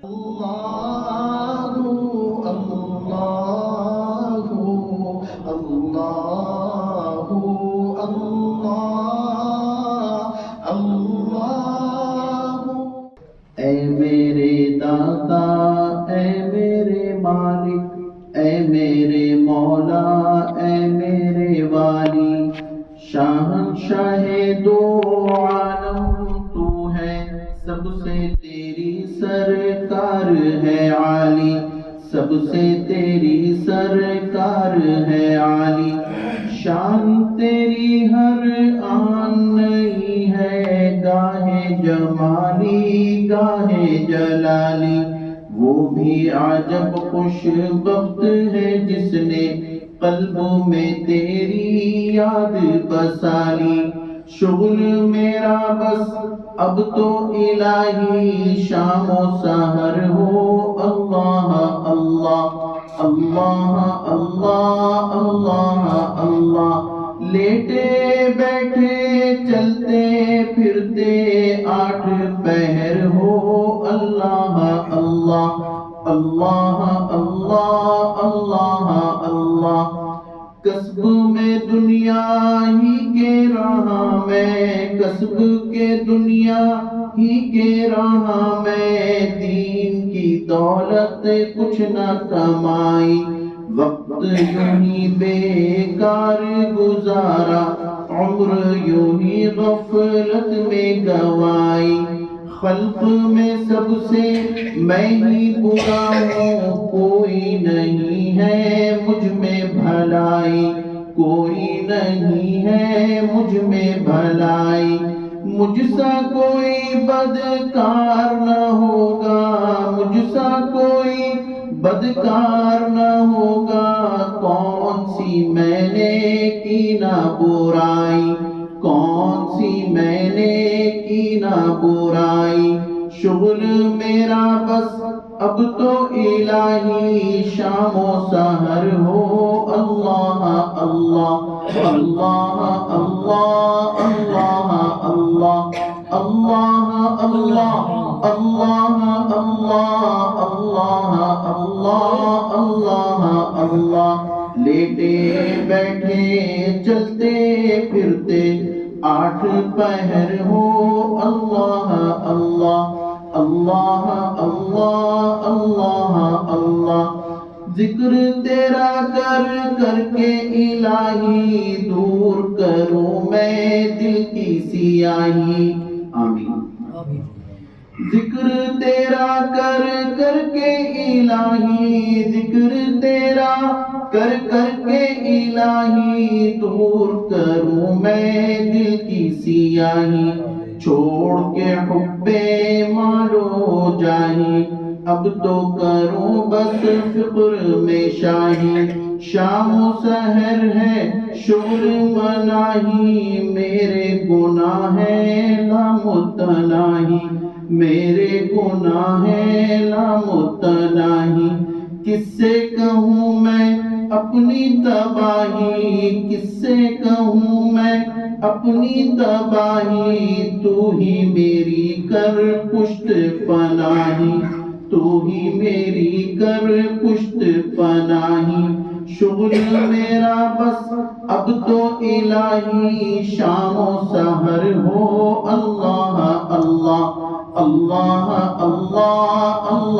Allahu, Allahu, Allahu, Allah, Allahu. اے میرے داتا، اے میرے مالک، اے میرے مولا، اے میرے والی، شاہنشاہ دو عالم تو ہے، سب سے تیری سرکار ہے عالی، سب سے تیری سرکار ہے عالی، شان تیری ہر آن نہیں ہے، گاہے جمالی گاہے جلالی، وہ بھی عجب خوش بخت ہے جس نے قلب میں تیری یاد بسالی، شغل میرا بس اب تو الہی شام و سحر ہو، اللہ اللہ اللہ اللہ اللہ اللہ، لیٹے بیٹھے چلتے پھرتے آٹھ پہر ہو، اللہ اللہ اللہ اللہ اللہ اللہ، کسب میں دنیا ہی کے راہ میں، کسب کے دنیا ہی کے راہ میں، دین کی دولت کچھ نہ کمائی، وقت یوں ہی بیکار گزارا، عمر یوں ہی غفلت میں گوائی، خلق میں سب سے میں ہی برا ہوں، کوئی نہیں ہے مجھ میں بھلائی، کوئی نہیں ہے مجھ میں بھلائی، مجھ سا کوئی بدکار نہ ہوگا، مجھ سا کوئی بدکار نہ ہوگا، کون سی میں نے کی نہ برائی، کون سی میں نے کی نہ برائی، شغل میرا بس اب تو الہی شام و سحر ہو، اللہ اللہ اللہ اللہ اللہ اللہ اللہ اللہ اللہ اللہ اللہ اللہ اللہ، لیٹے بیٹھے چلتے پھرتے آٹھ پہر ہو، اللہ اللہ اللہ اللہ اللہ اللہ، ذکر تیرا کر کر کے الہی دور کروں میں دل کی سیاہی، آمین، ذکر تیرا کر کر کے الہی، ذکر تیرا کر کر کے الہی دور کروں میں دل کی سیاہی، چھوڑ کے حب مالو جاہی، اب تو کروں بس فقر میں شاہی، شام و سحر ہے شغل مناہی، میرے گناہ ہیں لامتناہی، میرے گناہ ہیں لامتناہی، کس سے کہوں میں اپنی تباہی، کس سے کہوں میں اپنی تباہی، تو ہی میری کر پشت پناہی، تو ہی میری کر پشت پناہی، شغل میرا بس اب تو الہی شام و سحر ہو، اللہ اللہ اللہ اللہ اللہ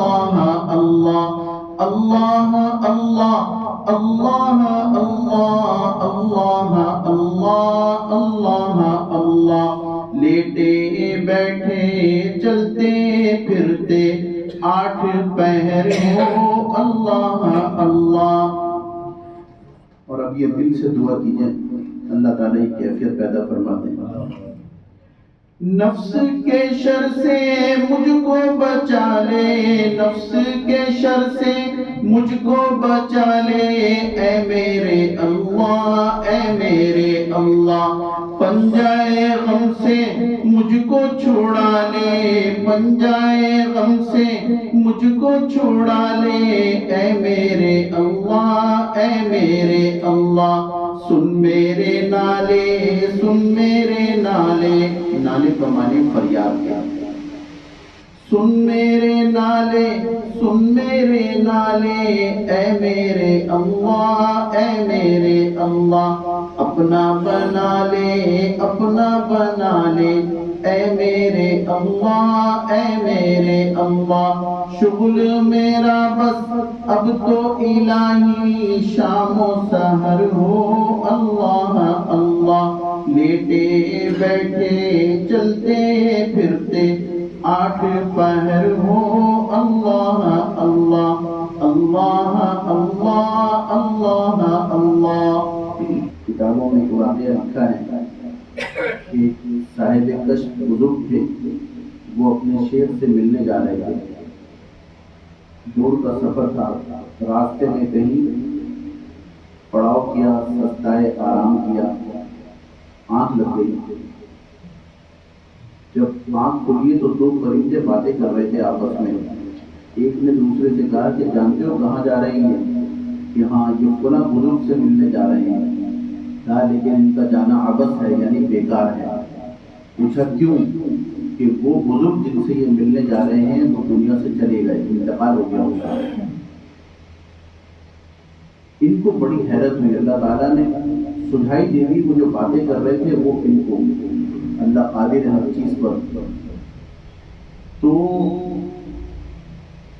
اللہ اللہ اللہ اللہ اللہ اللہ اللہ اللہ، لیٹے بیٹھے چلتے پھرتے آٹھ پہر ہو، اللہ اللہ۔ اور اب یہ دل سے دعا کیجئے، اللہ تعالیٰ کی کیفیت پیدا فرما دیں۔ نفس کے شر سے مجھ کو بچا لے، نفس کے شر سے مجھ کو بچا لے، اے میرے اللہ اے میرے اللہ، پنجائے غم سے مجھ کو چھڑا لے، پنجائے غم سے مجھ کو چھڑا لے، اے میرے اللہ اے میرے اللہ، سن میرے نالے سن میرے نالے، نالے پر معنی فریاد کیا، سن میرے نالے، سن میرے نالے، اے میرے اللہ، اے میرے اللہ، اپنا بنا لے، اپنا بنا لے، اے میرے اللہ، اے میرے اللہ، شغل میرا بس اب تو الہی شام و سحر ہو، اللہ اللہ، لیٹے بیٹھے چلتے پھرتے 8 پہر ہو، اللہ اللہ، اللہ اللہ، اللہ اللہ۔ کتابوں میں ایک واقعہ لکھا ہے کہ صاحب کشف بزرگ تھے، وہ اپنے شیخ سے ملنے جا رہے تھے، دور کا سفر تھا، راستے میں کہیں پڑاؤ کیا، سستائے آرام کیا، آنکھ لگ گئی۔ جب آنکھ کھلی تو 2 پرندے باتیں کر رہے تھے آپس میں۔ ایک نے دوسرے سے کہا کہ جانتے ہو کہاں جا رہی ہیں؟ کہ ہاں، یہ فلاں بزرگ سے ملنے جا رہے ہیں۔ کہا لیکن ان کا جانا عبث ہے، یعنی بیکار ہے۔ پوچھا کیوں؟ کہ وہ بزرگ جن سے یہ ملنے جا رہے ہیں وہ دنیا سے چلے گئے، انتقال ہو گیا ان کا۔ ان کو بڑی حیرت ہوئی، اللہ تعالیٰ نے سجھائی دے دی، وہ جو باتیں کر رہے تھے وہ ان کو، اللہ قادر ہے ہر چیز پر۔ تو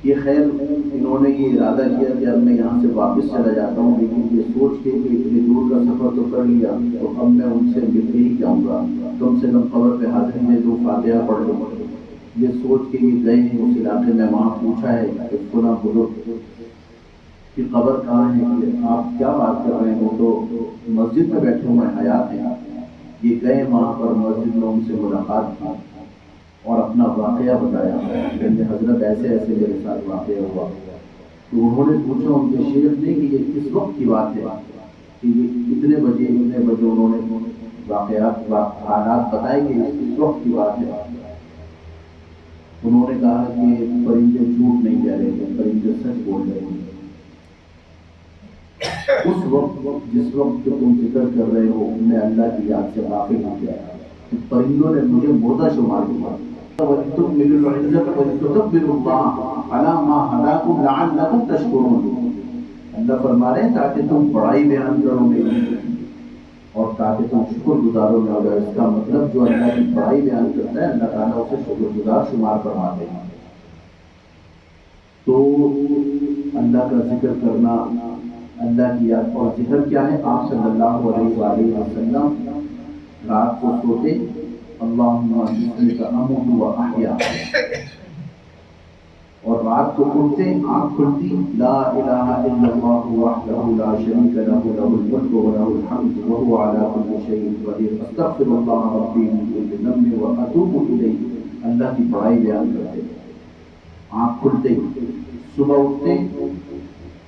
یہ خیر انہوں نے یہ ارادہ کیا کہ اب میں یہاں سے واپس چلا جاتا ہوں، لیکن یہ سوچ کے کہ اتنی دور کا سفر تو کر لیا تو اب میں ان سے مل کے ہی جاؤں گا، کم سے کم قبر پہ حاضری دے دو، فاتحہ پڑھ لوں۔ یہ سوچ کے یہ گئے ہیں اس علاقے میں، وہاں پوچھا ہے کہ فلاں بزرگ کی قبر کہاں ہے؟ کہ آپ کیا بات کر رہے ہیں، وہ تو مسجد میں بیٹھے ہوئے حیات ہیں۔ یہ گئے وہاں پر، مسجد میں ان سے ملاقات کی اور اپنا واقعہ بتایا کہ حضرت ایسے ایسے میرے ساتھ واقعہ ہوا۔ تو انہوں نے پوچھا ان کے شیخ نے کہ یہ کس وقت کی بات ہے، کہ یہ اتنے بجے انہوں نے واقعات حالات بتائے کہ اس وقت کی بات ہے۔ انہوں نے کہا کہ پرندے جھوٹ نہیں کہہ رہے تھے، پرندے سچ بول رہے تھے۔ اس وقت جس وقت تم ذکر کر رہے ہو میں اللہ کی یاد سے غافل ہو گیا، پرندوں نے مجھے مردہ شمار کیا۔ وَلِتُكْمِلُوا الْعِدَّةَ وَلِتُكَبِّرُوا اللَّهَ عَلَىٰ مَا هَدَاكُمْ لَعَلَّكُمْ تَشْكُرُونَ۔ اللہ فرما رہے ہیں تاکہ تم بڑائی بیان کرو میری اور تاکہ تم شکر گزارو میرا۔ اس کا مطلب جو اللہ کی بڑائی بیان کرتا ہے اللہ تعالیٰ اسے شکر گزار شمار فرماتے ہیں۔ تو اللہ کا ذکر کرنا، اللہ کی یاد، اور ذکر کیا ہے؟ آپ صلی اللہ علیہ وآلہ وسلم رات کو سوتے اللہم بسمک اموت و احیا، اور رات کو اٹھتے آنکھ کھلتی لا الہ الا اللہ وحدہ لا شریک لہ لہ الملک و لہ الحمد وہو علی کل شیء قدیر، استغفر اللہ ربی من کل ذنب واتوب الیہ۔ اللہ کی بڑائی بیان کرتے آنکھ کھلتے، صبح اٹھتے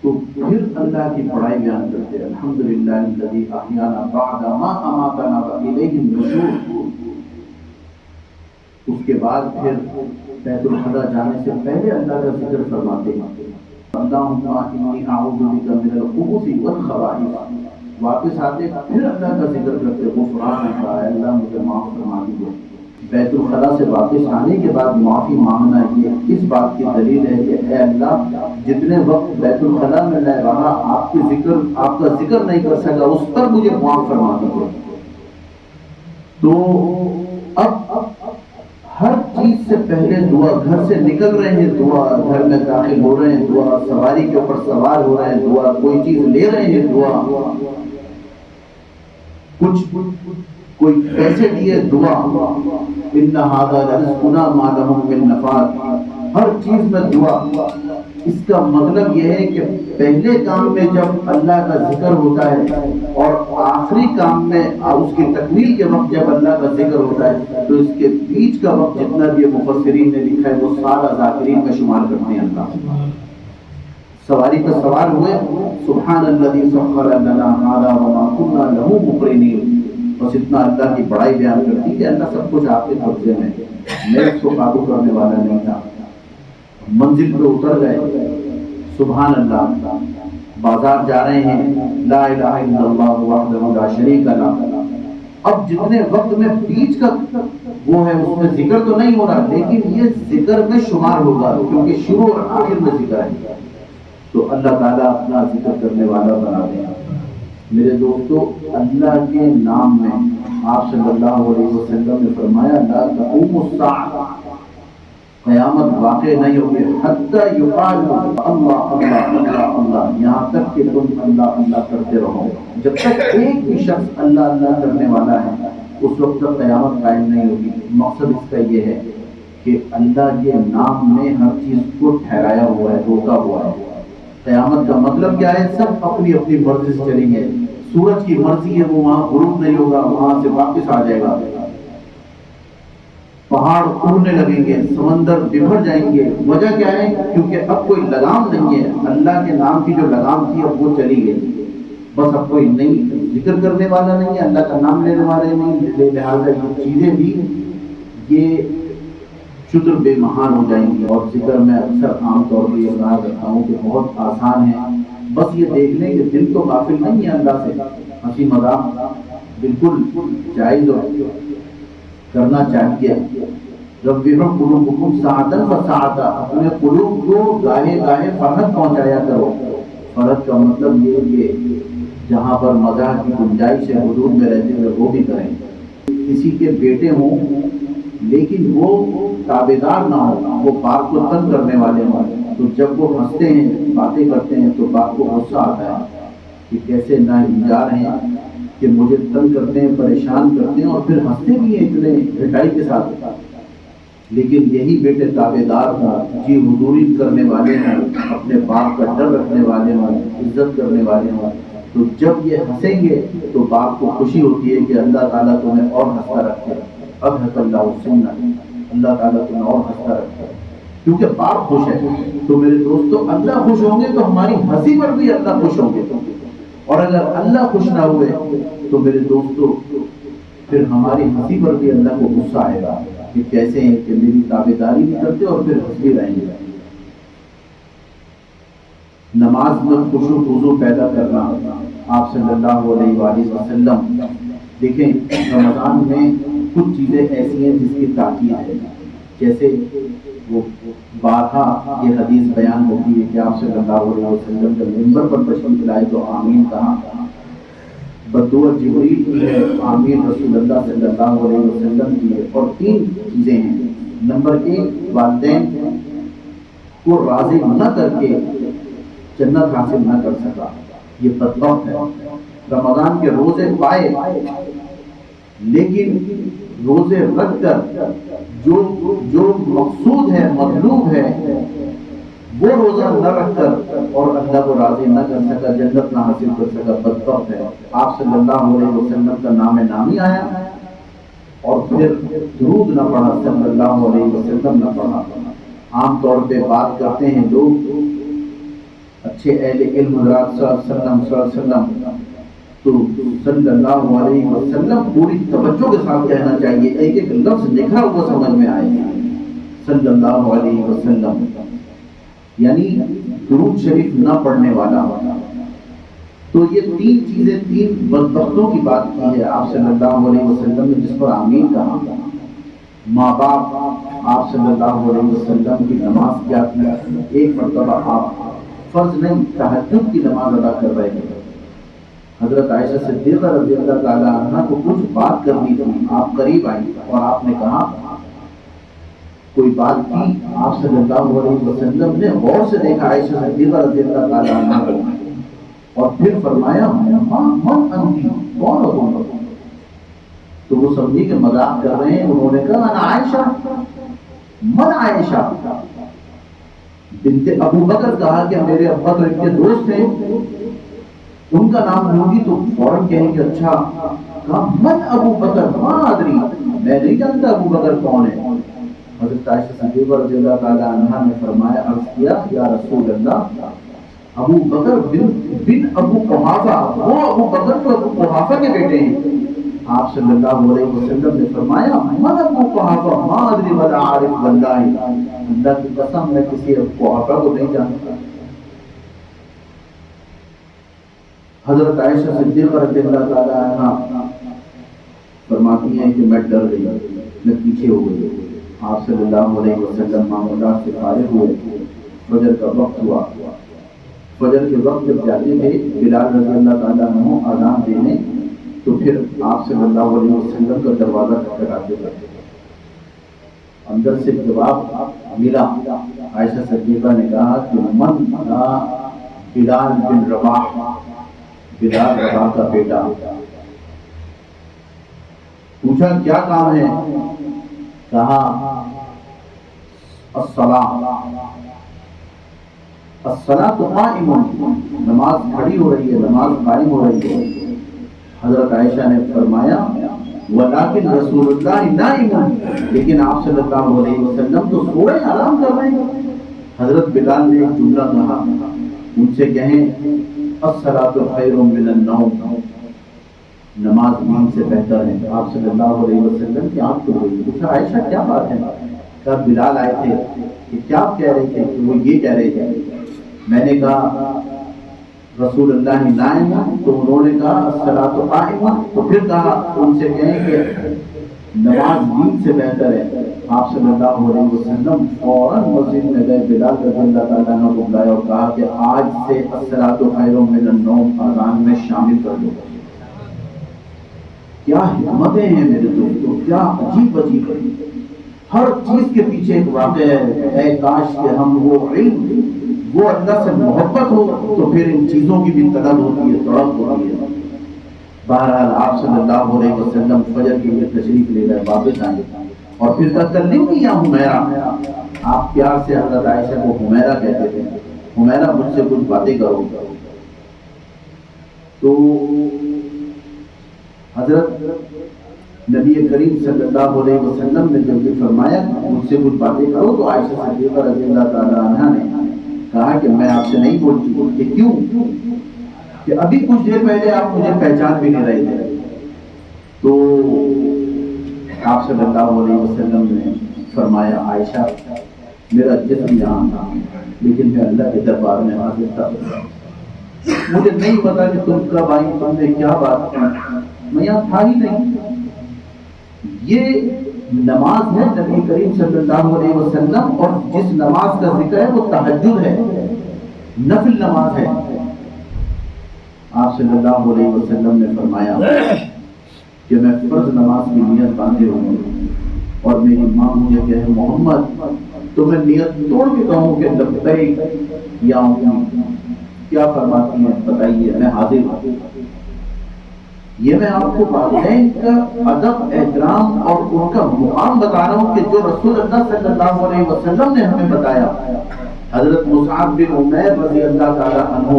تو پھر اللہ کی بڑائی بیان کرتے، الحمدللہ الذی احیانا بعد ما اماتنا والیہ النشور۔ اس کے بعد پھر بیت الخلا جانے سے پہلے اللہ کا ذکر فرماتے ہیں، اللہم انی اعوذ بک من الخبث والخبائث۔ واپس آتے پھر اللہ کا ذکر کرتے، غفرانک اللہ مجھے معاف فرما دیجیے۔ بیت الخلا سے واپس آنے کے بعد معافی مانگنا یہ اس بات کی دلیل ہے کہ اے اللہ جتنے وقت بیت الخلا میں میں رہا آپ کا ذکر نہیں کر سکا، اس پر مجھے معاف فرما دیجیے۔ تو اب ہر چیز سے پہلے دعا، گھر سے نکل رہے ہیں دعا، گھر میں داخل ہو رہے ہیں دعا، سواری کے اوپر سوار ہو رہے ہیں دعا، کوئی چیز لے رہے ہیں دعا، کچھ کوئی پیسے دیے دعا، ان ھذا لرزقنا ما له من نفاد، ہر چیز میں دعا۔ اس کا مطلب یہ ہے کہ پہلے کام میں جب اللہ کا ذکر ہوتا ہے اور آخری کام میں اس کی تکمیل کے وقت جب اللہ کا ذکر ہوتا ہے تو اس کے بیچ کا وقت جتنا بھی مفسرین نے لکھا ہے وہ سارا ذاکرین میں شمار کرتے ہیں۔ اللہ سواری پر سوار ہوئے، سبحان الذی سخر لنا ھذا وما كنا له مقرنین، بس اتنا اللہ کی بڑائی بیان کرتی کہ اللہ سب کچھ آپ کے قبضے میں، میں اس کو قابو کرنے والا نہیں تھا۔ منزل پہ اتر گئے، سبحان اللہ، بازار جا رہے ہیں، لا الہ الا اللہ وحدہ لا شریک لہ، اب جتنے وقت میں بیچ کا وہ ہے اس میں ذکر تو نہیں ہو رہا، لیکن یہ ذکر میں شمار ہوگا کیونکہ شروع اور آخر میں ذکر ہے۔ تو اللہ تعالیٰ اپنا ذکر کرنے والا بنا دے۔ میرے دوستو، اللہ کے نام میں آپ صلی اللہ علیہ وسلم نے فرمایا لا تقوم الساعہ، قیامت واقع نہیں ہوگی حتی یقال اللہ اللہ اللہ اللہ، یہاں تک کہ تم اللہ اللہ کرتے رہو۔ جب تک ایک بھی شخص اللہ اللہ کرنے والا ہے اس وقت تک قیامت قائم نہیں ہوگی۔ مقصد اس کا یہ ہے کہ اللہ کے نام میں ہر چیز کو ٹھہرایا ہوا ہے، روکا ہوا ہے۔ قیامت کا مطلب کیا ہے؟ سب اپنی اپنی مرضی سے چلیں گے۔ سورج کی مرضی ہے وہ وہاں غروب نہیں ہوگا، وہاں سے واپس آ جائے گا۔ پہاڑ اڑنے لگیں گے، سمندر بکھر جائیں گے۔ وجہ کیا ہے؟ کیونکہ اب کوئی لگام نہیں ہے، اللہ کے نام کی جو لگام تھی اب وہ چلی گئی۔ بس اب کوئی نہیں ذکر کرنے والا نہیں ہے، اللہ کا نام لینے والے نہیں، لہٰذا یہ چیزیں بھی یہ شتر بے محال ہو جائیں گی۔ اور ذکر میں اکثر عام طور پر یہ کہا کرتا ہوں کہ بہت آسان ہے، بس یہ دیکھ لیں کہ دل تو غافل نہیں ہے اللہ سے۔ ہنسی مذاق بالکل جائز اور کرنا چاہیے۔ ربِّهُمْ قُلُوبُكُمْ سَاعَةً وَسَاعَةً، اپنے قلوب کو گاہے گاہے فرحت پہنچایا کرو۔ فرحت کا مطلب یہ کہ جہاں پر مزاح کی گنجائش ہے حدود میں رہتے ہوئے وہ بھی کریں۔ کسی کے بیٹے ہوں لیکن وہ تابعدار نہ ہو، وہ باپ کو تنگ کرنے والے ہوں، تو جب وہ ہنستے ہیں باتیں کرتے ہیں تو باپ کو غصہ آتا ہے کہ کیسے نااہل ہیں کہ مجھے تنگ کرتے ہیں، پریشان کرتے ہیں اور پھر ہنستے بھی ہیں اتنے گھٹائی کے ساتھ۔ لیکن یہی بیٹے تابعدار ہوں، جی حضوری کرنے والے ہوں، اپنے باپ کا ڈر رکھنے والے ہوں، عزت کرنے والے ہوں، تو جب یہ ہنسیں گے تو باپ کو خوشی ہوتی ہے کہ اللہ تعالیٰ تمہیں اور ہنستا رکھے۔ اضحک اللہ سنت، اللہ تعالیٰ تمہیں اور ہنستا رکھے کیونکہ باپ خوش ہے۔ تو میرے دوستو، اللہ خوش ہوں گے تو ہماری ہنسی پر بھی اللہ خوش ہوں گے، اور اگر اللہ خوش نہ ہوئے تو میرے دوستو پھر ہماری ہنسی پر بھی اللہ کو غصہ آئے گا کہ کیسے ہیں کہ میری تابعداری بھی کرتے اور پھر ہنس بھی رہیں گے۔ نماز میں خشوع خضوع پیدا کرنا، آپ صلی اللہ علیہ وآلہ وسلم دیکھیں رمضان میں کچھ چیزیں ایسی ہیں جس کی تاکید ہے، جیسے وہ بارہا یہ حدیث بیان ہوتی ہے کہ آپ صلی اللہ علیہ وسلم جب منبر پر تشریف لائے تو آمین کہا، بدعا جبریل کی ہے، آمین رسول اللہ صلی اللہ علیہ وسلم کی ہے۔ اور تین چیزیں ہیں، نمبر ایک والدین کو راضی نہ کر کے جنت حاصل نہ کر سکا، یہ بدبخت ہے۔ رمضان کے روزے پائے لیکن روزے رکھ کر جو مقصود ہے مطلوب ہے وہ روزہ نہ رکھ کر اور اللہ کو راضی نہ کر سکا، جنت نہ حاصل کر سکا، بدبخت ہے۔ آپ صلی اللہ علیہ وسلم کا نام نامی آیا اور پھر درود نہ پڑھا، صلی اللہ علیہ وسلم نہ پڑھا۔ عام طور پہ بات کرتے ہیں لوگ، اچھے اہل علم حضرات صلی اللہ علیہ وسلم تو صلی اللہ علیہ وسلم پوری توجہ کے ساتھ کہنا چاہیے، ایک ایک لفظ لکھا ہوا سمجھ میں آئے، صلی اللہ علیہ وسلم، یعنی درود شریف نہ پڑھنے والا۔ تو یہ تین چیزیں، تین بدبختوں کی بات کی ہے آپ صلی اللہ علیہ وسلم نے جس پر آمین کہا۔ ماں باپ آپ صلی اللہ علیہ وسلم کی نماز کیا کی، ایک مرتبہ آپ فرض نہیں تہجد کی نماز ادا کر رہے تھے، حضرت عائشہ صدیقہ رضی اللہ تعالیٰ عنہ کو کچھ بات کرنی تھی، آپ قریب آئی اور آپ نے کہا کوئی بات کی، آپ صلی اللہ علیہ وسلم نے غور سے دیکھا عائشہ صدیقہ رضی اللہ تعالیٰ عنہ کو اور پھر فرمایا من انتی، کون ہو تم؟ تو وہ سمجھی کہ مذاق کر رہے ہیں، انہوں نے کہا انا عائشہ، من عائشہ بنت ابو بکر، کہا کہ میرے ابا تو ان کے دوست ہیں، ان کا نام لوں گی تو فوراً کہیں کہ اچھا، کہا من ابو بکر ما ادری، میں نہیں جانتا ابو بکر کون ہے۔ حضرت عائشہ صدیقہ رضی اللہ تعالی عنہا نے فرمایا، عرض کیا یا رسول اللہ، ابو بکر بن ابو قحافہ، وہ ابو بکر تو ابو قحافہ کے بیٹے ہیں۔ آپ صلی اللہ علیہ وسلم نے فرمایا من ابو قحافہ ما ادری ولا عارف واللہ، اللہ کی قسم میں کسی ابو قحافہ کو نہیں جانتا۔ حضرت عائشہ صدیقہ رضی اللہ تعالی عنہا فرماتی ہیں کہ میں ڈر گئی، میں پیچھے ہو گئی۔ آپ صلی اللہ علیہ وسلم معمولات سے فارغ ہوئے، فجر کا وقت ہوا۔ فجر کے وقت جب جاتے تھے بلال رضی اللہ تعالیٰ عنہ اذان دینے، تو پھر آپ صلی اللہ علیہ وسلم کا دروازہ کھٹکھٹاتے تھے۔ اندر سے جواب ملا۔ عائشہ صدیقہ نے کہا کہ من تھا بلال بن رباح، بلال رباح کا بیٹا۔ پوچھا کیا کام ہے؟ کہا الصلاۃ قائم، نماز کھڑی ہو رہی ہے، نماز قائم ہو رہی ہے۔ حضرت عائشہ نے فرمایا ولیکن رسول اللہ نائم، لیکن آپ صلی اللہ علیہ وسلم تو سوئے آرام کر رہے ہیں۔ حضرت بلال نے ایک جملہ کہا، ان سے کہیں الصلاۃ خیر من النوم، نماز نیند سے بہتر ہے۔ آپ صلی اللہ علیہ وسلم کی آنکھ کھل گئی۔ پوچھا عائشہ کیا بات ہے؟ کہا بلال آئے تھے کہ کیا کہہ رہے تھے؟ کہ وہ یہ کہہ رہے تھے، میں نے کہا رسول اللہ نائم، تو انہوں نے کہا الصلاۃ قائم، تو پھر کہا ان سے کہیں کہ نماز نیند سے بہتر ہے۔ آپ صلی اللہ علیہ وسلم فوراً مسجد میں گئے، بلال رضی اللہ تعالیٰ عنہ کو بلایا اور کہا کہ آج سے الصلاۃ خیر من النوم اذان میں شامل کر دو۔ کیا حکمتیں ہیں میرے دوستوں، کیا عجیب عجیب، ہر چیز کے پیچھے ایک واقعہ ہے۔ اے کاش کہ ہم وہ علم، وہ اللہ سے محبت ہو تو پھر ان چیزوں کی بھی طلب ہوتی ہے، تڑپ ہوتی ہے۔ بہرحال آپ صلی اللہ علیہ وسلم فجر کے لیے تشریف لے گئے، واپس آئے اور پھر تکلمنی یا حمیرہ، آپ پیار سے حضرت عائشہ کو حمیرہ کہتے تھے، حمیرہ مجھ سے کچھ باتیں کرو۔ تو حضرت نبی کریم صلی اللہ علیہ وسلم نے جب یہ فرمایا مجھ سے کچھ باتیں کرو، تو عائشہ صدیقہ رضی اللہ تعالیٰ عنہ نے کہا کہ میں آپ سے نہیں بولتی۔ کہ کیوں؟ کہ ابھی کچھ دیر پہلے آپ مجھے پہچان بھی نہیں رہے تھے۔ تو آپ صلی اللہ علیہ وسلم نے فرمایا عائشہ میرا جسم یہاں تھا لیکن میں اللہ کے دربار میں حاضر تھا، مجھے نہیں پتا کہ تم کب آئی، تم نے کیا بات کی، میں یہاں تھا ہی نہیں۔ یہ نماز ہے نبی کریم صلی اللہ علیہ وسلم، اور جس نماز کا ذکر ہے وہ تہجد ہے، نفل نماز ہے۔ آپ صلی اللہ علیہ وسلم نے فرمایا کہ میں فرض نماز کی نیت باندھے ہوں اور میری ماں مجھے کہے محمد، تو میں نیت توڑ کے کہوں کہ لبیک یا امی، کیا فرماتی ہیں بتائیے، میں حاضر ہوں۔ یہ میں آپ کو والدین کا ادب احترام اور ان کا مقام بتا رہا ہوں کہ جو رسول اللہ صلی اللہ علیہ وسلم نے ہمیں بتایا۔ حضرت مصعب بن عمیر رضی اللہ تعالیٰ عنہ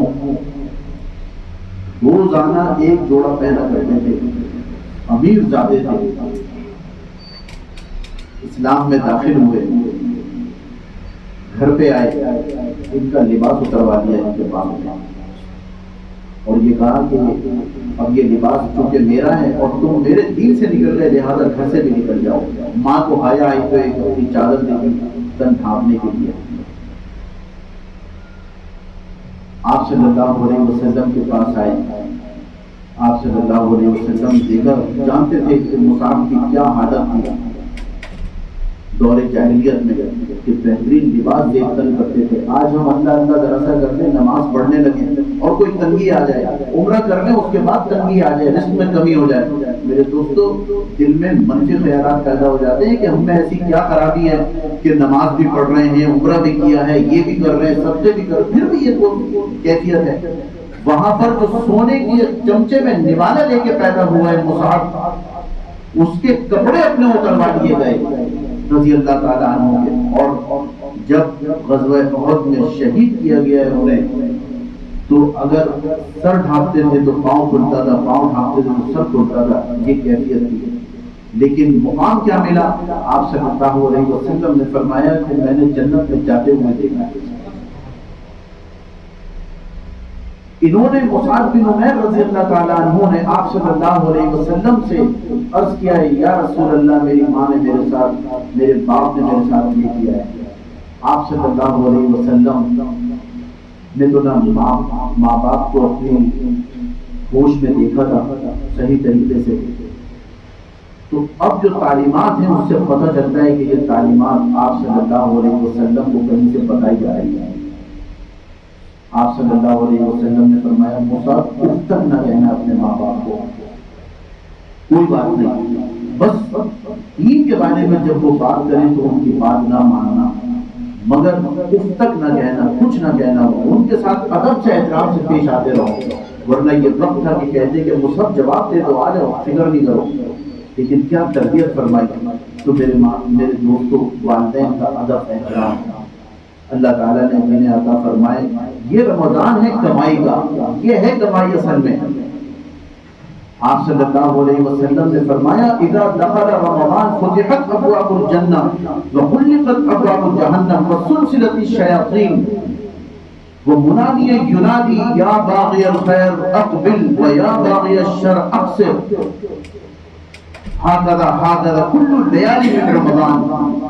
روزانہ ایک جوڑا پہنا کرتے تھے، امیر زادے تھے، اسلام میں داخل ہوئے، گھر پہ آئے، ان کا لباس اتروا دیا ان کے پاس میں اور یہ کہا کہ اب یہ لباس چونکہ میرا ہے اور تم میرے دین سے نکل گئے، لہٰذا گھر سے بھی نکل جاؤ۔ ماں کو حیا آئی تو ایک اپنی چادر دے دی تن ڈھانپنے کے لیے۔ آپ صلی اللہ علیہ وسلم کے پاس آئے، آپ صلی اللہ علیہ وسلم دیکھا جانتے تھے کہ مصعب کی کیا حالت تھی دور جاہلیت میں، کہ بہترین لباس دیکھ کر کرتے تھے۔ آج ہم اللہ اللہ ذرا سا کرتے نماز پڑھنے لگے اور کوئی تنگی آ جائے، عمرہ کرنے اس کے بعد تنگی آ جائے، رزق میں کمی ہو جائے، میرے دوستو دل میں منفی خیالات پیدا ہو جاتے ہیں کہ ہم میں ایسی کیا خرابی ہے کہ نماز بھی پڑھ رہے ہیں، عمرہ بھی کیا ہے، یہ بھی کر رہے ہیں، صدقے بھی کر، پھر بھی یہ تو کیفیت ہے۔ وہاں پر جو سونے کے چمچے میں نوالا لے کے پیدا ہوا ہے مصعب، اس کے کپڑے اپنے اتروا دیے گئے رضی اللہ تعالیٰ عنہ کے، اور جب غزوہ احد میں شہید کیا گیا ہے انہیں، تو اگر سر ڈھانپتے تھے تو پاؤں کھلتا تھا، پاؤں ڈھانپتے تھے تو سر کھلتا تھا، یہ کیفیت تھی۔ لیکن مقام کیا ملا؟ آپ صلی اللہ علیہ وسلم نے فرمایا کہ میں نے جنت میں جاتے ہوئے دیکھا۔ انہوں نے مصعب بن عمیر رضی اللہ تعالیٰ عنہ نے آپ صلی اللہ علیہ وسلم سے عرض کیا ہے یا رسول اللہ میری ماں نے میرے ساتھ، میرے باپ نے میرے ساتھ یہ کیا ہے۔ آپ صلی اللہ علیہ وسلم نے تو نہ ماں باپ کو اپنی ہوش میں دیکھا تھا صحیح طریقے سے، تو اب جو تعلیمات ہیں اس سے پتہ چلتا ہے کہ یہ تعلیمات آپ صلی اللہ علیہ وسلم کو کہیں سے بتائی جا رہی ہیں۔ آپ صلی اللہ علیہ وسلم نے فرمایا موسیٰ اس تک نہ کہنا اپنے ماں باپ کو، کوئی بات نہیں، بس دین کے بارے میں جب وہ بات کریں تو ان کی بات نہ ماننا، مگر اس تک نہ کہنا، کچھ نہ کہنا، ان کے ساتھ ادب سے احترام سے پیش آتے رہو، ورنہ یہ وقت تھا کہ کہتے کہ وہ سب جواب دے دو، آ جاؤ، فکر نہیں کرو۔ لیکن کیا تربیت فرمائی۔ تو میرے دوستوں، والدین کا ادب احترام اللہ تعالیٰ نے انہیں عطا فرمائے۔ یہ رمضان ہے کمائی کا، یہ ہے کمائی اصل میں۔ آپ صلی اللہ علیہ وسلم نے فرمایا اذا دخل رمضان فتحت ابواب الجنہ وغلقت ابواب جہنم وسلسلت الشیاطین ومنادی ینادی یا باغی الخیر اقبل ویا باغی الشر اقصر ہاکذا کل لیالی من رمضان۔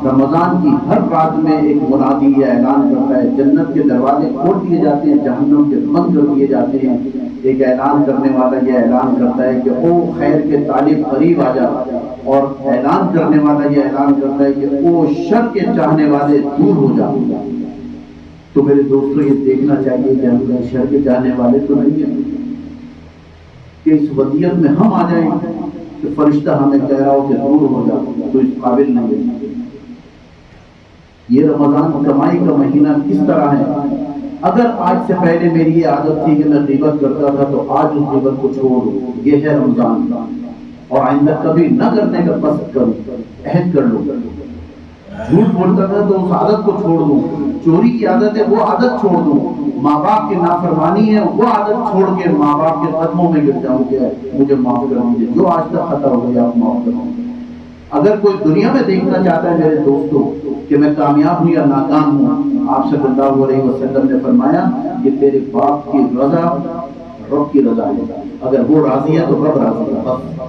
رمضان کی ہر رات میں ایک منادی یہ اعلان کرتا ہے، جنت کے دروازے کھول دیے جاتے ہیں، جہنم کے بند کر دیے جاتے ہیں۔ ایک اعلان کرنے والا یہ اعلان کرتا ہے کہ او خیر کے طالب قریب آ جا، اور اعلان کرنے والا یہ اعلان کرتا ہے کہ او شر کے چاہنے والے دور ہو جا۔ تو میرے دوستوں یہ دیکھنا چاہیے کہ ہم شر کے چاہنے والے تو نہیں ہیں، کہ اس وضعیت میں ہم آ جائیں کہ فرشتہ ہمیں کہہ رہا ہو کہ دور ہو جا، تو اس قابل نہیں ہے۔ یہ رمضان کمائی کا مہینہ کس طرح ہے؟ اگر آج سے پہلے میری یہ عادت تھی کہ میں غیبت کرتا تھا تو آج اس غیبت کو چھوڑ دوں، یہ ہے رمضان کا، اور آئندہ کبھی نہ کرنے کا قصد کروں، عہد کر لوں۔ جھوٹ بولتا تھا تو اس عادت کو چھوڑ دوں، چوری کی عادت ہے وہ عادت چھوڑ دوں، ماں باپ کی نافرمانی ہے وہ عادت چھوڑ کے ماں باپ کے قدموں میں گر جاؤں کہ مجھے معاف کر دیجیے، جو آج تک خطا ہو گیا آپ معاف کرو۔ اگر کوئی دنیا میں دیکھنا چاہتا ہے میرے دوستوں کہ میں کامیاب ہوں یا ناکام ہوں، آپ صلی اللہ علیہ وسلم نے فرمایا کہ تیرے باپ کی رضا رب کی رضا ہے، اگر وہ راضی ہے تو رب راضی ہے۔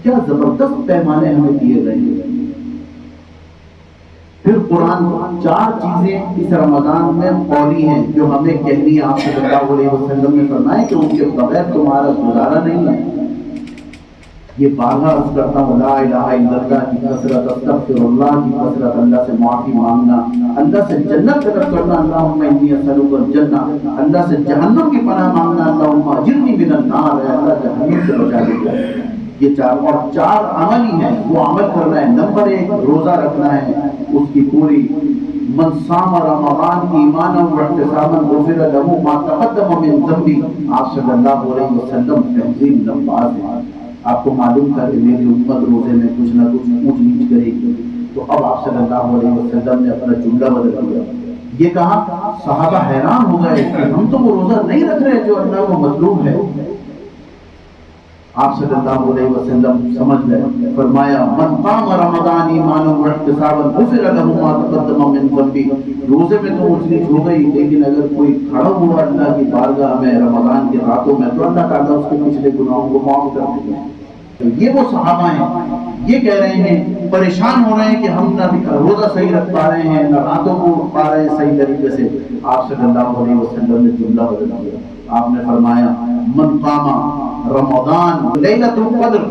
کیا زبردست پیمانے ہمیں دیے گئے ہیں۔ پھر قرآن 4 چیزیں اس رمضان میں قولی ہیں جو ہمیں کہنی ہے۔ آپ صلی اللہ علیہ وسلم نے فرمایا کہ ان کے بغیر تمہارا گزارا نہیں ہے۔ یہ بارہا عرض کرتا ہوں، لا الہ الا اللہ کی کثرت، استغفر اللہ کی کثرت، اللہ سے معافی مانگنا، اللہ سے جنت طلب کرنا، اللہم انی اسألک الجنہ، اللہ سے جہنم کی پناہ مانگنا، اللہم اجرنی من النار، اے اللہ جہنم سے بچا لے۔ یہ 4 اور 4 عمل ہی ہیں، وہ عمل کرنا ہے۔ نمبر 1 روزہ رکھنا ہے، اس کی پوری من صام رمضان ایمانا واحتسابا غفر له ما تقدم من ذنبه۔ آپ صلی اللہ علیہ وسلم تحریم نماز ہے۔ آپ کو معلوم تھا کہ میری امت روزے میں کچھ نہ کچھ اونچ نیچ کرے گی، تو اب آپ صلی اللہ علیہ وسلم نے اپنا جملہ بدل دیا۔ یہ کہا صحابہ حیران ہو گئے کہ ہم تو وہ روزہ نہیں رکھ رہے جو اللہ کو مطلوب ہے۔ آپ صلی اللہ علیہ وسلم سمجھ گئے، فرمایا من قام رمضان ایمانا واحتسابا غفر له ما تقدم من ذنبه۔ روزے میں تو اونچ نیچ ہو گئی، لیکن اگر کوئی کھڑا ہوا اللہ کی بارگاہ میں رمضان کی راتوں میں تو اللہ تعالیٰ اس کے پچھلے گناہوں کو معاف کر دے گا۔ یہ وہ صحابہ ہیں، یہ کہہ رہے ہیں، پریشان ہو رہے ہیں کہ ہم نہ روزہ صحیح رکھ پا رہے ہیں، نہ راتوں کو اٹھ پا رہے ہیں صحیح طریقے سے۔ آپ صلی اللہ علیہ وسلم نے جملہ بدل دیا۔ آپ نے فرمایا من قام رمضان لیلۃ القدر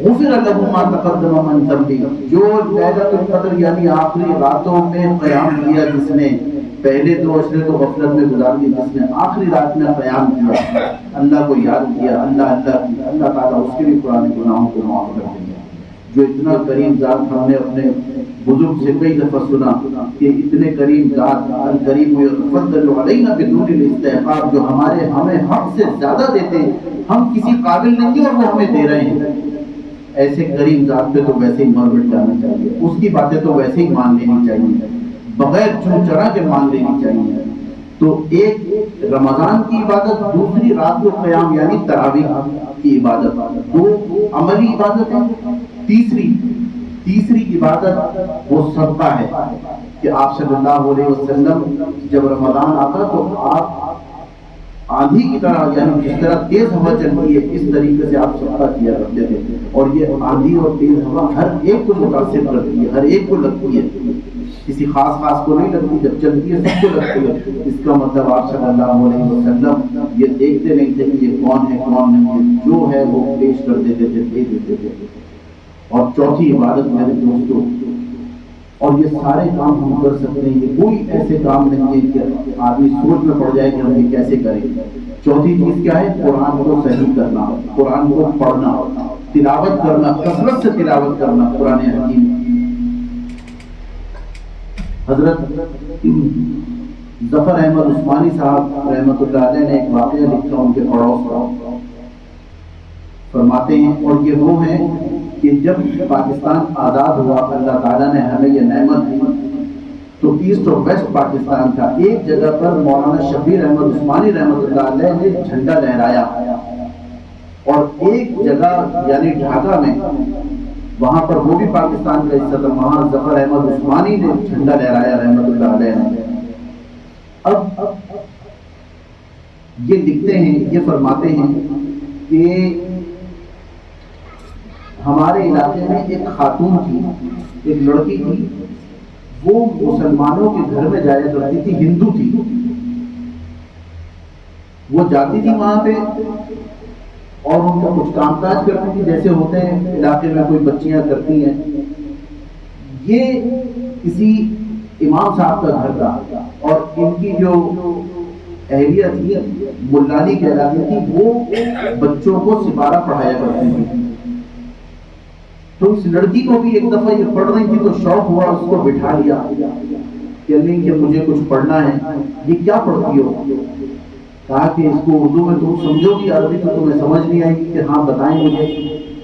غفر له ما تقدم من ذنبه۔ جو لیلۃ القدر یعنی آخری راتوں میں قیام کیا، جس نے پہلے 2 عشرے تو غفلت میں گزار دی، جس نے آخری رات میں قیام کیا، اللہ کو یاد کیا، اللہ تعالیٰ اس کے بھی پرانے گناہوں کو معاف کر دیں گے۔ جو اتنا کریم ذات ہم نے اپنے بزرگ سے کئی دفعہ سنا کہ اتنے کریم ذات الکریم یتفضل علینا بدون الاستحقاق، جو ہمیں حق سے زیادہ دیتے ہیں، ہم کسی قابل نہیں اور وہ ہمیں دے رہے ہیں۔ ایسے کریم ذات پہ تو ویسے ہی مر مٹ جانا چاہیے، اس کی باتیں تو ویسے ہی مان لینی چاہیے، بغیر چون چرا کے مان لینی چاہیے۔ تو ایک رمضان کی عبادت، دوسری رات کو قیام یعنی تراویح کی عبادت، 2 عملی عبادت ہے۔ تیسری عبادت وہ صدقہ ہے کہ آپ صلی اللہ علیہ وسلم جب رمضان آتا تو آپ آندھی کی طرح، یعنی جس طرح تیز ہوا چلتی ہے اس طریقے سے آپ صدقہ کیا کرتے تھے، اور یہ آندھی اور تیز ہوا ہر ایک کو متاثر کرتی ہے، ہر ایک کو لگتی ہے، کسی خاص کو نہیں لگتی، جب چلتی ہے سب کو لگتی ہے۔ اس کا مطلب آپ صلی اللہ علیہ وسلم یہ دیکھتے نہیں تھے کہ یہ کون ہے کون نہیں ہے، جو ہے وہ پیش کر دیتے تھے، دے دیتے تھے۔ اور چوتھی عبادت میرے دوستوں، اور یہ سارے کام ہم کر سکتے ہیں، یہ کوئی ایسے کام نہیں ہے کہ آدمی سوچ میں پڑ جائے کہ ہم یہ کیسے کریں۔ چوتھی چیز کیا ہے؟ قرآن کو صحیح کرنا، قرآن کو پڑھنا، تلاوت کرنا، کثرت سے تلاوت کرنا قرآن حکیم۔ حضرت ظفر احمد عثمانی صاحب رحمۃ اللہ علیہ نے ایک واقعہ لکھا ان کے پڑوس کا، فرماتے ہیں، اور یہ وہ ہیں کہ جب پاکستان آزاد ہوا، اللہ تعالیٰ نے ہمیں یہ نعمت دی تو ایسٹ اور ویسٹ پاکستان تھا، ایک جگہ پر مولانا شبیر احمد عثمانی رحمۃ اللہ علیہ نے جھنڈا لہرایا، اور ایک جگہ یعنی ڈھاکہ میں، وہاں پر وہ بھی پاکستان کا حصہ تھا، وہاں ظفر احمد عثمانی نے جھنڈا لہرایا رحمۃ اللہ علیہ نے۔ اب یہ لکھتے ہیں، یہ فرماتے ہیں کہ ہمارے علاقے میں ایک خاتون تھی، ایک لڑکی تھی، وہ مسلمانوں کے گھر میں جایا کرتی تھی، ہندو تھی، وہ جاتی تھی وہاں پہ اور ان کا کچھ کام کاج کرتی تھی جیسے ہوتے ہیں علاقے میں کوئی بچیاں کرتی ہیں۔ یہ کسی امام صاحب کا گھر تھا اور ان کی جو اہلیہ تھی ملانی کہلاتی تھی، وہ بچوں کو سپارہ پڑھایا کرتی تھی۔ تو اس لڑکی کو بھی ایک دفعہ یہ پڑھ رہی تھی تو شوق ہوا، اس کو بٹھا لیا کہ نہیں کہ مجھے کچھ پڑھنا ہے۔ یہ کیا پڑھتی ہو؟ کہا کہ اس کو اردو میں تم سمجھو گی، عربی تو تمہیں سمجھ نہیں آئے گی، کہ ہاں بتائیں مجھے۔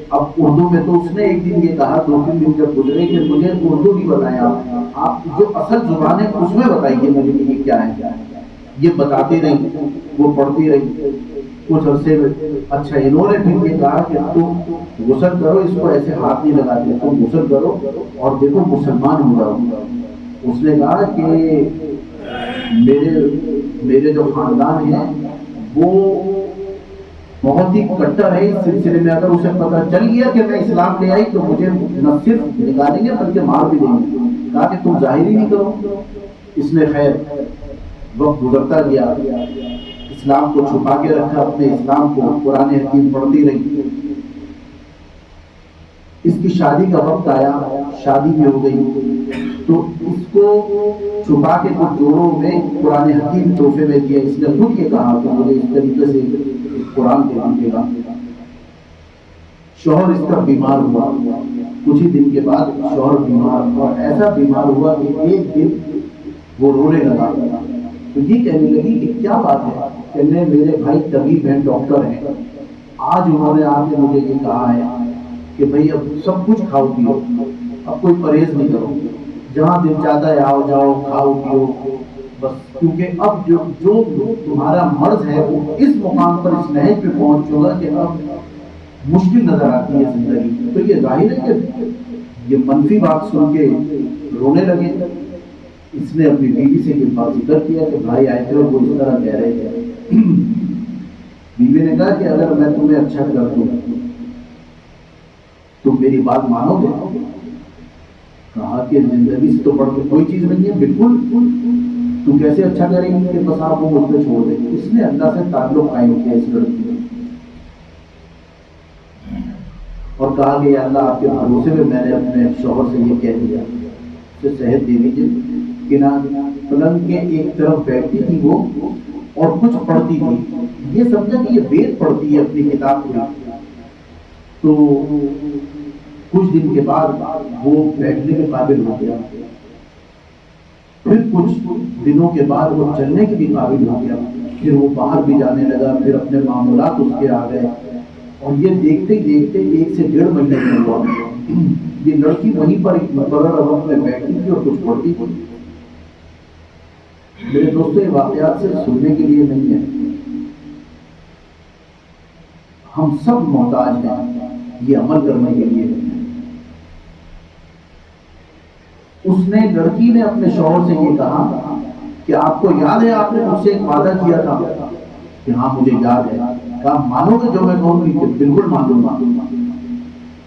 اب اردو میں تو اس نے ایک دن یہ کہا، 2-3 دن جب گزرے، کہ مجھے اردو نہیں بتائیں، آپ جو اصل زبان ہے اس میں بتائیے مجھے کہ یہ کیا ہے۔ یہ بتاتے رہی، وہ پڑھتی رہی کچھ عرصے میں۔ اچھا انہوں نے پھر یہ کہا کہ تم غسل کرو، اس کو ایسے ہاتھ نہیں لگاتے، تم غسل کرو اور دیکھو مسلمان ہو جاؤ۔ اس نے کہا کہ میرے جو خاندان ہے وہ بہت ہی کٹر ہے اس سلسلے میں، اگر اسے پتہ چل گیا کہ میں اسلام لے آئی تو مجھے نہ صرف نکالیں گے بلکہ مار بھی دیں گے۔ کہا کہ تم ظاہر ہی نہیں کرو۔ اس نے خیر وقت گزرتا گیا، اسلام کو چھپا کے رکھا، اپنے اسلام کو، قرآن حکیم پڑھتی رہی۔ اس کی شادی کا وقت آیا، شادی بھی ہو گئی، تو اس کو چھپا کے کچھ جوڑوں میں قرآن حکیم تحفے میں دیا۔ اس نے خود یہ کہا کہ مجھے اس طریقے سے قرآن دے دیجیے گا۔ شوہر اس کا بیمار ہوا، کچھ ہی دن کے بعد شوہر بیمار، اور ایسا بیمار ہوا کہ ایک دن وہ رونے لگا، تو یہ کہنے لگی کہ کیا بات ہے؟ کہنے میرے بھائی طبیب ہیں، ڈاکٹر ہیں، آج انہوں نے آ کے مجھے یہ کہا ہے کہ بھئی اب سب کچھ کھاؤ پیو، اب کوئی پرہیز نہیں کرو، جہاں دل چاہتا ہے آؤ جاؤ کھاؤ پیو بس، کیونکہ اب جو تمہارا مرض ہے وہ اس مقام پر، اس نہج پہ پہنچ چکا کہ اب مشکل نظر آتی ہے زندگی۔ تو یہ ظاہر ہے کہ یہ منفی بات سن کے رونے لگے۔ اس نے اپنی بیوی سے یہ بات ذکر کیا کہ بھائی آئے تھے اور وہ اس طرح کہہ رہے تھے۔ بیوی نے کہا کہ اگر میں تمہیں اچھا کر دوں تم میری بات مانو گے؟ کہا کہ زندگی سے تو بڑھ کے کوئی چیز نہیں ہے، بالکل، تم کیسے اچھا کریں گے کہ بس آپ وہ مجھ پہ چھوڑ دیں۔ اس نے اللہ سے تعلق قائم کیا اس لڑکی نے، اور کہا کہ اللہ آپ کے بھروسے میں میں نے اپنے شوہر سے یہ کہہ دیا، اسے صحت دے دیجیے۔ کہ نہ پلنگ کے ایک طرف بیٹھتی تھی وہ اور کچھ پڑھتی تھی، یہ سمجھا کہ یہ وید پڑھتی ہے اپنی کتاب کو۔ تو کچھ دن کے بعد وہ بیٹھنے کے قابل ہو گیا، پھر کچھ دنوں کے بعد وہ چلنے کے بھی قابل ہو گیا، پھر وہ باہر بھی جانے لگا، پھر اپنے معاملات اس کے آ گئے، اور یہ دیکھتے دیکھتے 1 سے 1.5 مہینے میں ہوا۔ یہ لڑکی وہیں پر ایک مقررہ وقت میں بیٹھتی تھی اور کچھ پڑھتی تھی۔ میرے دوستوں یہ واقعات صرف سننے کے لیے نہیں ہے، ہم سب محتاج ہیں یہ عمل کرنے کے لیے۔ اس نے لڑکی نے اپنے شوہر سے یہ کہا کہ آپ کو یاد ہے آپ نے مجھ سے ایک وعدہ کیا تھا؟ کہ ہاں مجھے یاد ہے۔ کہا مانو گے جو میں کہوں گی؟ کہ بالکل مانوں گا۔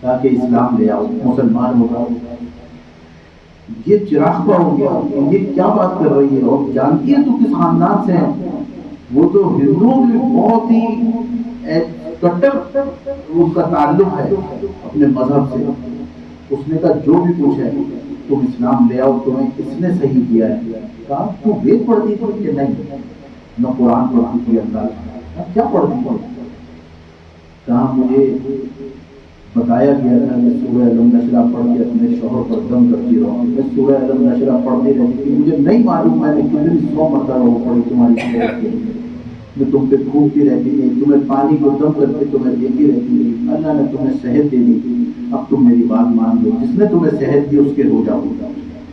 کہا کہ اسلام لے آؤ، مسلمان ہو جاؤ۔ یہ چراغ پا ہو گیا کہ یہ کیا بات کر رہی ہے، اور جانتی ہے تو کس خاندان سے ہے؟ وہ تو ہندوؤں میں بہت ہی کٹر ان کا تعلق ہے اپنے مذہب سے۔ اس نے کہا جو بھی کچھ ہے تم اسلام لے آؤ، تمہیں اس نے صحیح کیا ہے۔ کہا تو وید پڑھتی تھی کہ نہیں، نہ قرآن پڑھتی تھی، اللہ کیا پڑھتی تھی؟ کہا مجھے بتایا گیا تھا کہ سورہ علم نشرہ پڑھ کے اپنے شوہر پر دم کرتی رہو، میں سورہ علم نشرہ پڑھتی رہتی تھی، مجھے نہیں معلوم میں نے کتنی 100 مرتبہ وہ پڑھی تمہاری صحت کے لیے، میں تم پہ پھونکتی رہتی تھی، تمہیں پانی کو دم کر کے تمہیں دیتی رہتی تھی، اللہ نے تمہیں صحت دے دی، اب تم میری بات مان لو، جس نے تمہیں صحت دی اس کے ہو جاؤ۔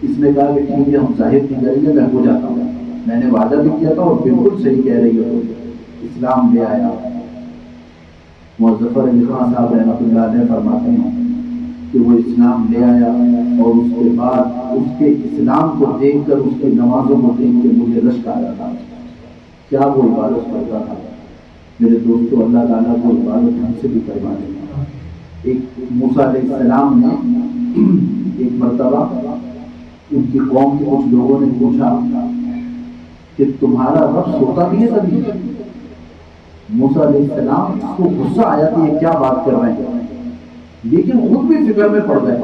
اس نے کہا کہ ٹھیک ہے ہم ظاہر نہیں کریں گے، میں ہو جاتا ہوں، میں نے وعدہ بھی کیا تھا اور بالکل صحیح کہہ رہی ہو۔ اسلام لے آیا۔ مظفر علی خان صاحب رحمۃ اللہ علیہ فرماتے ہیں کہ وہ اسلام لے آیا اور اس کے بعد اس کے اسلام کو دیکھ کر، اس کی نمازوں کو دیکھ کے مجھے رشک آ رہا تھا، کیا وہ عبادت کرتا تھا۔ میرے دوستو، اللہ تعالیٰ کو عبادت ہم سے بھی کروانے۔ ایک موسیٰ علیہ السلام نے ایک مرتبہ ان کی قوم کے کچھ لوگوں نے پوچھا کہ تمہارا رب سوتا بھی ہے کبھی؟ موسیٰ علیہ السلام کو غصہ آیا کہ یہ کیا بات کر رہے ہیں، لیکن خود بھی فکر میں پڑ گئے۔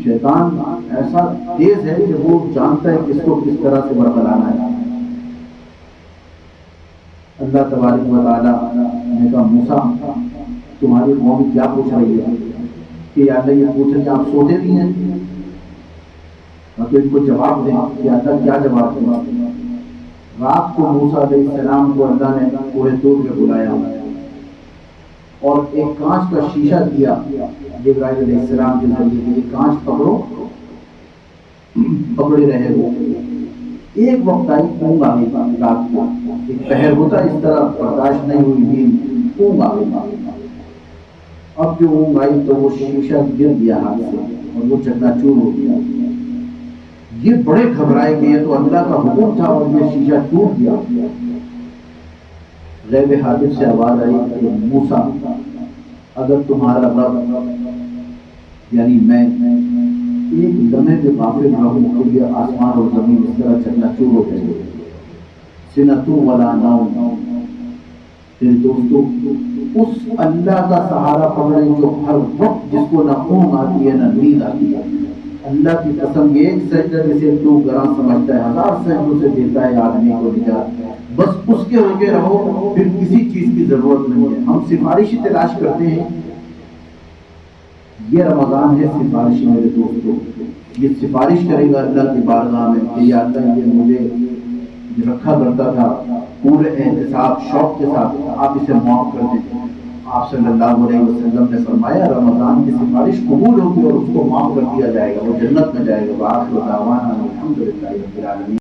شیطان ایسا تیز ہے کہ وہ جانتا ہے کس کو کس طرح سے برگلانا ہے۔ اللہ تبارک و تعالیٰ نے کہا موسیٰ تمہاری قوم کیا پوچھ رہی ہے؟ کہ اللہ یہ پوچھ رہے کہ آپ سوتے بھی ہیں؟ تو ان کو جواب دیں کہ اللہ کیا جواب دیں؟ رات کو موسیٰ علیہ السلام کو اللہ نے کوہ طور پہ بلایا اور ایک کانچ کا شیشہ دیا جبرائیل علیہ السلام کے ذریعے کہ یہ کانچ پکڑو، پکڑے رہے ہو۔ ایک وقت آئی اونگ آ گئی، رات کو ایک پہر ہوتا اس طرح برداشت نہیں ہوئی، نیند اونگ آ گئی۔ اب جو اونگ آئی تو وہ شیشہ گر گیا ہاتھ سے اور وہ چکنا چور ہو گیا۔ یہ بڑے گھبرائے کہ یہ تو اللہ کا حکم تھا اور یہ شیشہ ٹوٹ گیا۔ غیب حاضر سے آواز آئی کہ موسیٰ اگر تمہارا رب یعنی میں ایک لمحے میں غافل رہوں تو یہ آسمان اور زمین اس طرح چکنا چور ہو جائے گے۔ سنتو ولا نوم۔ پھر دوستو اس اللہ کا سہارا پکڑے جو ہر وقت جس کو نہ اونگ آتی ہے نہ نیند آتی ہے۔ اللہ کی قسم ایک سجدہ جسے تو گراں سمجھتا ہے 1000 سجدوں سے دیتا ہے آدمی کو نجات۔ بس اس کے ہو کے رہو، پھر کسی چیز کی ضرورت نہیں ہے۔ ہم سفارشی تلاش کرتے ہیں، یہ رمضان ہے سفارشی میرے دوستو، یہ سفارش کرے گا اللہ کی بارگاہ میں کہ یا اللہ یہ مجھے رکھا کرتا تھا پورے احتساب شوق کے ساتھ، آپ اسے معاف کر دیں۔ آپ صلی اللہ علیہ وسلم نے فرمایا رمضان کی سفارش قبول ہوگی اور اس کو معاف کر دیا جائے گا، وہ جنت میں جائے گا۔ وآخر دعوانا الحمدللہ رب العالمین۔